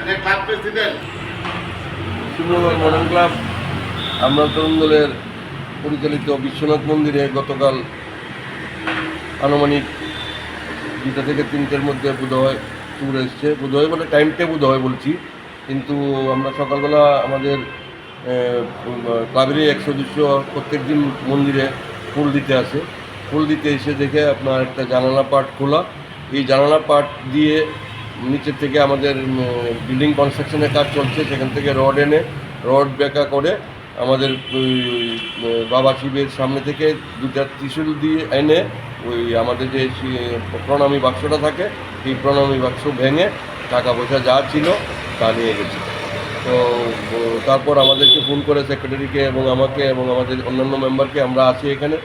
Club president Sundarban modern club আমরা তরুণ দলের পরিচালিত বিশ্বনাথ মন্দিরে গতকাল আনুমানিক 2টা থেকে 3টের মধ্যে বোধহয় ট্যুর এসছে, বোধহয় মানে টাইমটা বোধহয় বলছি, কিন্তু আমরা সকালবেলা আমাদের ক্লাবেরই এক সদস্য প্রত্যেক দিন মন্দিরে ফুল দিতে আসে। ফুল দিতে এসে দেখে আপনার একটা জানালা পাট খোলা, এই জানালা পাট দিয়ে নিচের থেকে আমাদের বিল্ডিং কনস্ট্রাকশনের কাজ চলছে, সেখান থেকে রড এনে রড বেঁকা করে আমাদের বাবা শিবের সামনে থেকে 2টা ত্রিশূল দিয়ে এনে ওই আমাদের যে প্রণামী বাক্সটা থাকে এই প্রণামী বাক্স ভেঙে টাকা পয়সা যা ছিল তা নিয়ে গেছে। তো তারপর আমাদেরকে ফোন করে সেক্রেটারিকে এবং আমাকে এবং আমাদের অন্যান্য মেম্বারকে আমরা আছি এখানে,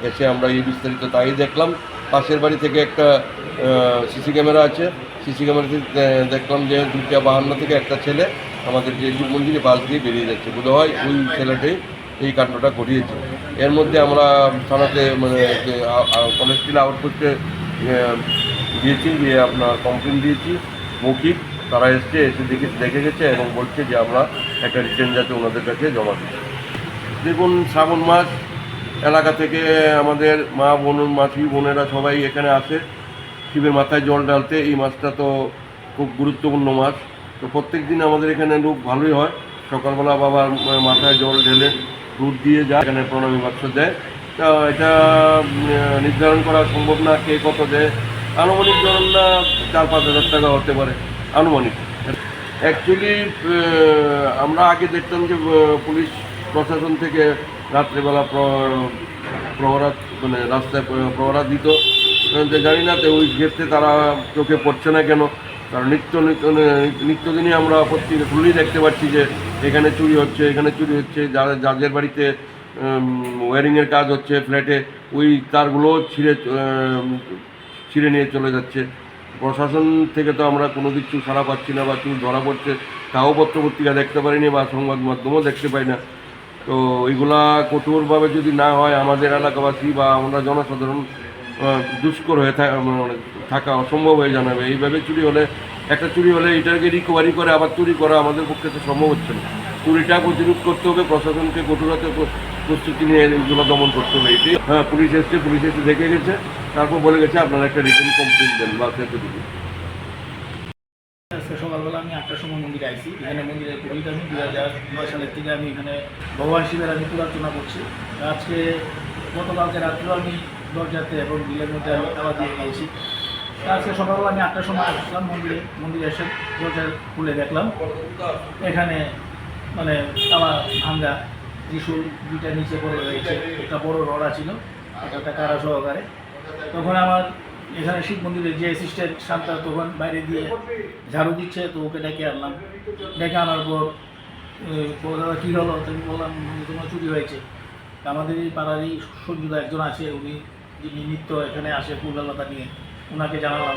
এসে আমরা এই বিস্তারিত তাই দেখলাম। পাশের বাড়ি থেকে একটা সিসি ক্যামেরা আছে, সিসি ক্যামেরাতে দেখলাম যে 2:52 থেকে একটা ছেলে আমাদের যে মন্দিরে পাশ দিয়ে বেরিয়ে যাচ্ছে, বোধহয় ওই ছেলেটাই এই কাণ্ডটা ঘটিয়েছে। এর মধ্যে আমরা থানাতে মানে কলেজটিল আউটপোস্টে দিয়েছি, দিয়ে আপনার কমপ্লেন দিয়েছি মৌখিক, তারা এসে দেখে গেছে এবং বলছে যে আমরা একটা রিটার্ন যাতে ওনাদের কাছে জমা দিই। দেখুন, শ্রাবণ মাস এলাকা থেকে আমাদের মা মাসি বোনেরা সবাই এখানে আসে শিবের মাথায় জল ঢালতে। এই মাসটা তো খুব গুরুত্বপূর্ণ মাস, তো প্রত্যেক দিন আমাদের এখানে লোক ভালোই হয়। সকালবেলা বাবার মাথায় জল ঢেলে দুধ দিয়ে যায়, এখানে প্রণামী বাক্স দেয়। তা এটা নির্ধারণ করা সম্ভব না কে কত দেয়, আনুমানিক ধরুন না 4-5 হাজার টাকা হতে পারে আনুমানিক। অ্যাকচুয়ালি আমরা আগে দেখতাম যে পুলিশ প্রশাসন থেকে রাত্রেবেলা প্রহরা মানে রাস্তায় প্রহরা দিত, জানি না তো ওই ক্ষেত্রে তারা চোখে পড়ছে না কেন, কারণ নিত্যদিনই আমরা পত্রিকা খুলেই দেখতে পাচ্ছি যে এখানে চুরি হচ্ছে, এখানে চুরি হচ্ছে। যাদের বাড়িতে ওয়্যারিংয়ের কাজ হচ্ছে ফ্ল্যাটে, ওই তারগুলো ছিঁড়ে নিয়ে চলে যাচ্ছে। প্রশাসন থেকে তো আমরা কোনো কিছু সাড়া পাচ্ছি না, বা চুর ধরা পড়ছে তাও পত্রিকা দেখতে পারিনি বা সংবাদ মাধ্যমও দেখতে পাই না। তো এইগুলা কঠোরভাবে যদি না হয়, আমাদের এলাকাবাসী বা আমরা জনসাধারণ দুষ্কর হয়ে থাকা অসম্ভব হয়ে জানাবে। এইভাবে একটা চুরি হলে এটাকে রিকভারি করে আবার চুরি করা আমাদের পক্ষে তো সম্ভব হচ্ছে না। চুরিটা প্রতিরোধ করতে হবে, প্রশাসনকে কঠোরতা প্রস্তুতি নিয়ে এগুলো দমন করতে হবে। এটাই পুলিশ এসে দেখে গেছে, তারপর বলে গেছে আপনারা একটা রিটার্ন কমপ্লেন দেন বা সেটুকু। আজকে সকালবেলা আমি 8টার সময় মন্দিরে আইছি। এখানে মন্দিরের পুরোহিত আমি 2009 সালের থেকে আমি এখানে ভগবান শিবের আমি পূজার্চনা করছি। আজকে গতকালকে রাত্রেও আমি দরজাতে এবং বিলের মধ্যে আমি তালা দিয়ে গিয়েছি। আজকে সকালবেলা আমি 8টার সময় আসলাম মন্দিরে এসে দরজা খুলে দেখলাম এখানে মানে তালা ভাঙ্গা, ত্রিশূল 2টা নিচে পড়ে রয়েছে, একটা বড় রড ছিল, একটা কারা সহকারে। তখন আমার এখানে শিব মন্দিরের যে অ্যাসিস্ট্যান্ট শান্তা তখন বাইরে দিয়ে ঝাড়ু দিচ্ছে, তো ওকে ডেকে আনলাম। ডেকে আনার পর দাদা কী হলো, তুমি বললাম তোমার চুরি হয়েছে। আমাদের এই পাড়ারই সঞ্জুদা একজন আছে, উনি যিনি নিত্য এখানে আসে ফুললতা নিয়ে, ওনাকে জানালাম।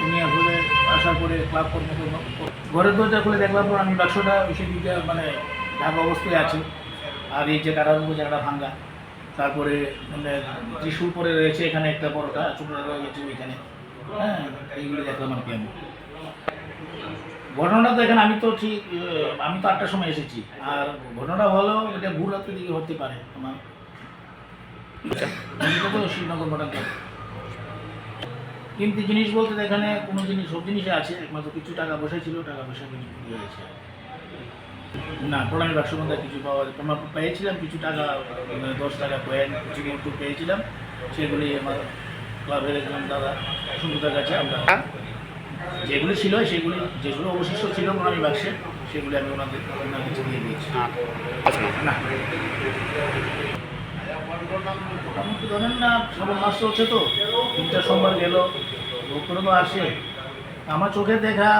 উনি আসলে আসার পরে ক্লাব কর্মকর্তা ঘরের দরজা খুলে দেখলাম পর আমি বাক্সটা সেদিকে মানে ঢাকা অবস্থায় আছে, আর এই যে কারারূপ জায়গাটা ভাঙ্গা। তারপরে মানে ত্রিশূল পরে রয়েছে এখানে একটা বড়টা, ছোটটা রয়ে গেছে ওইখানে। হ্যাঁ, এইগুলো দেখলাম আর কি। আমি ঘটনাটা তো এখানে আমি তো 8টার সময় এসেছি, আর ঘটনাটা হলো এটা ভোর রাতের দিকে হতে পারে। আমার এটা তো শ্রীনগর মডার্ন ক্লাব। কিন্তু জিনিস বলতে এখানে কোনো জিনিস সব জিনিসে আছে, একমাত্র কিছু টাকা পয়সা ছিল, টাকা পয়সা কিছু হয়েছে না। প্রণামী বাক্স মধ্যে কিছু পেয়েছিলাম, কিছু টাকা 10 টাকা কয়েন কিছু মতো পেয়েছিলাম, সেগুলি আমার ক্লাবের একজন দাদা সুন্দরতার কাছে আমরা যেগুলি ছিল যেগুলো অবশিষ্ট ছিল প্রণামী বাক্সে, সেগুলি আমি ওনার কাছে দিয়ে দিয়েছি। না মোটামুটি ধরেন না, শ্রাবণ মাস চলছে তো, 3টা সোমবার গেল, ভক্তরা তো আসে। আমার চোখে দেখা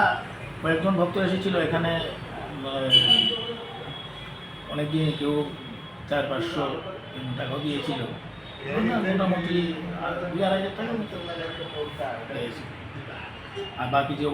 কয়েকজন ভক্ত এসেছিল এখানে, অনেকদিন কেউ 400-500 টাকাও দিয়েছিল, মোটামুটি 2-2.5 হাজার টাকা আর বাকি যে